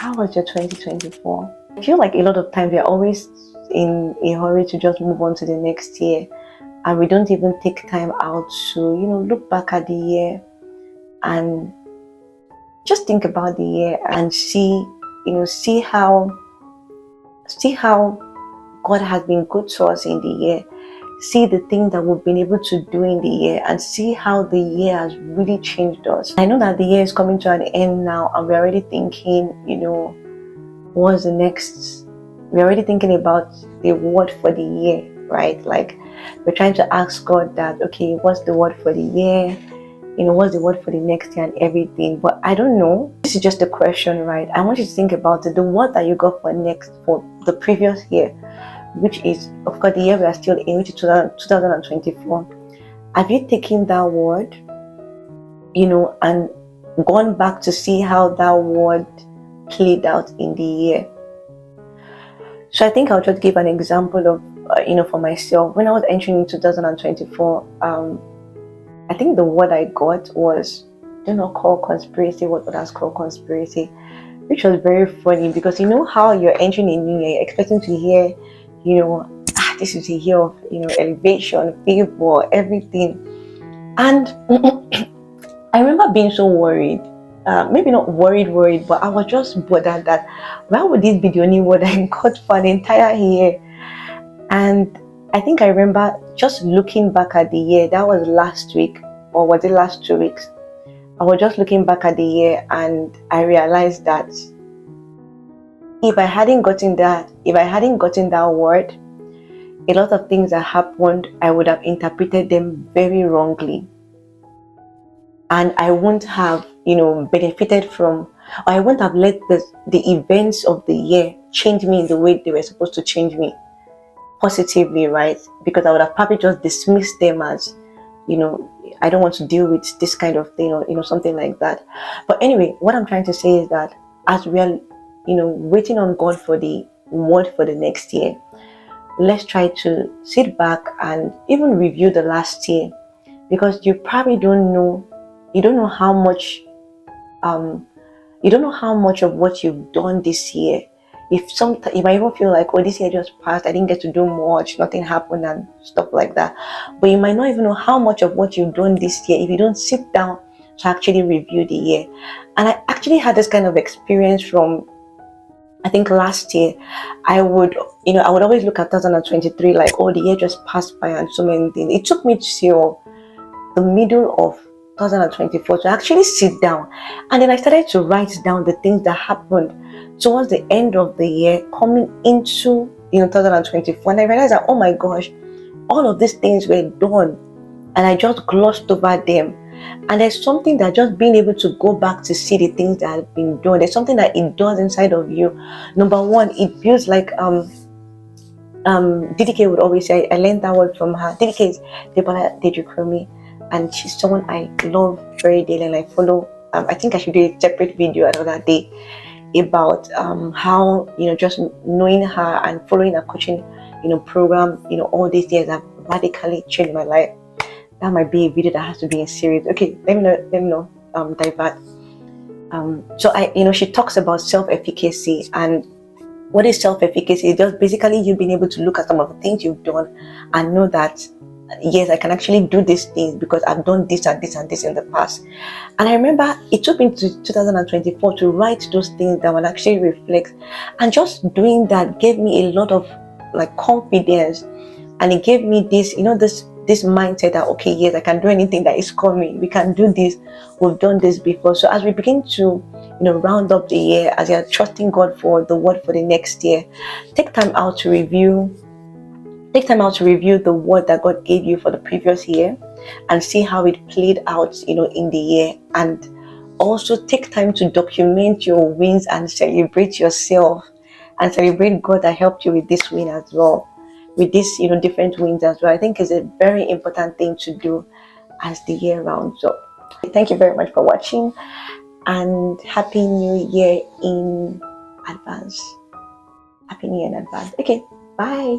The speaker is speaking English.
How was your 2024? I feel like a lot of times we're always in a hurry to just move on to the next year, and we don't even take time out to, look back at the year and just think about the year and see how God has been good to us in the year. See the things that we've been able to do in the year and see how the year has really changed us. I know that the year is coming to an end now, and we're already thinking, what's the next? We're already thinking about the word for the year, right? Like, we're trying to ask God that, okay, what's the word for the year? What's the word for the next year and everything. But I don't know. This is just a question, right? I want you to think about it. The word that you got for the previous year, which is, of course, the year we are still in, which is 2024. Have you taken that word, and gone back to see how that word played out in the year? So I think I'll just give an example of, for myself. When I was entering 2024, I think the word I got was, do not call conspiracy what others call conspiracy, which was very funny because how you're entering a new year, you're expecting to hear, this is a year of, elevation, favor, everything. And I remember being so worried, maybe not worried, but I was just bothered that why would this be the only word I got for an entire year? And I think I remember just looking back at the year. That was last week, or was it last 2 weeks? I was just looking back at the year and I realized that if I hadn't gotten that word, a lot of things that happened, I would have interpreted them very wrongly. And I wouldn't have, benefited from, or I wouldn't have let the events of the year change me in the way they were supposed to change me positively, right? Because I would have probably just dismissed them as, I don't want to deal with this kind of thing, or, something like that. But anyway, what I'm trying to say is that as we are, waiting on God for the word for the next year, let's try to sit back and even review the last year, because you probably don't know how much of what you've done this year. You might even feel like, oh, this year just passed, I didn't get to do much, nothing happened and stuff like that. But you might not even know how much of what you've done this year if you don't sit down to actually review the year. And I actually had this kind of experience from, I think, last year. I would always look at 2023 like, oh, the year just passed by and so many things. It took me till the middle of 2024 to actually sit down, and then I started to write down the things that happened towards the end of the year coming into 2024, and I realized that, oh my gosh, all of these things were done and I just glossed over them. And there's something that just being able to go back to see the things that have been done, there's something that it does inside of you. Number one, it feels like DDK would always say, I learned that word from her. DDK is Debola Dejikromi, and she's someone I love very dearly, and I follow. I think I should do a separate video another day about how just knowing her and following her coaching program all these years have radically changed my life. That might be a video that has to be a series. Okay, let me know divert. So she talks about self-efficacy. And what is self-efficacy? It's just basically you being able to look at some of the things you've done and know that, yes, I can actually do these things because I've done this and this and this in the past. And I remember it took me to 2024 to write those things that would actually reflect. And just doing that gave me a lot of confidence. And it gave me this, this mindset that, okay, yes, I can do anything that is coming. We can do this. We've done this before. So as we begin to, round up the year, as you're trusting God for the word for the next year, take time out to review the word that God gave you for the previous year and see how it played out, in the year. And also take time to document your wins and celebrate yourself and celebrate God that helped you with this win as well, with these, different wins as well. I think is a very important thing to do as the year rounds up. Thank you very much for watching, and Happy New Year in advance. Happy New Year in advance. Okay, bye.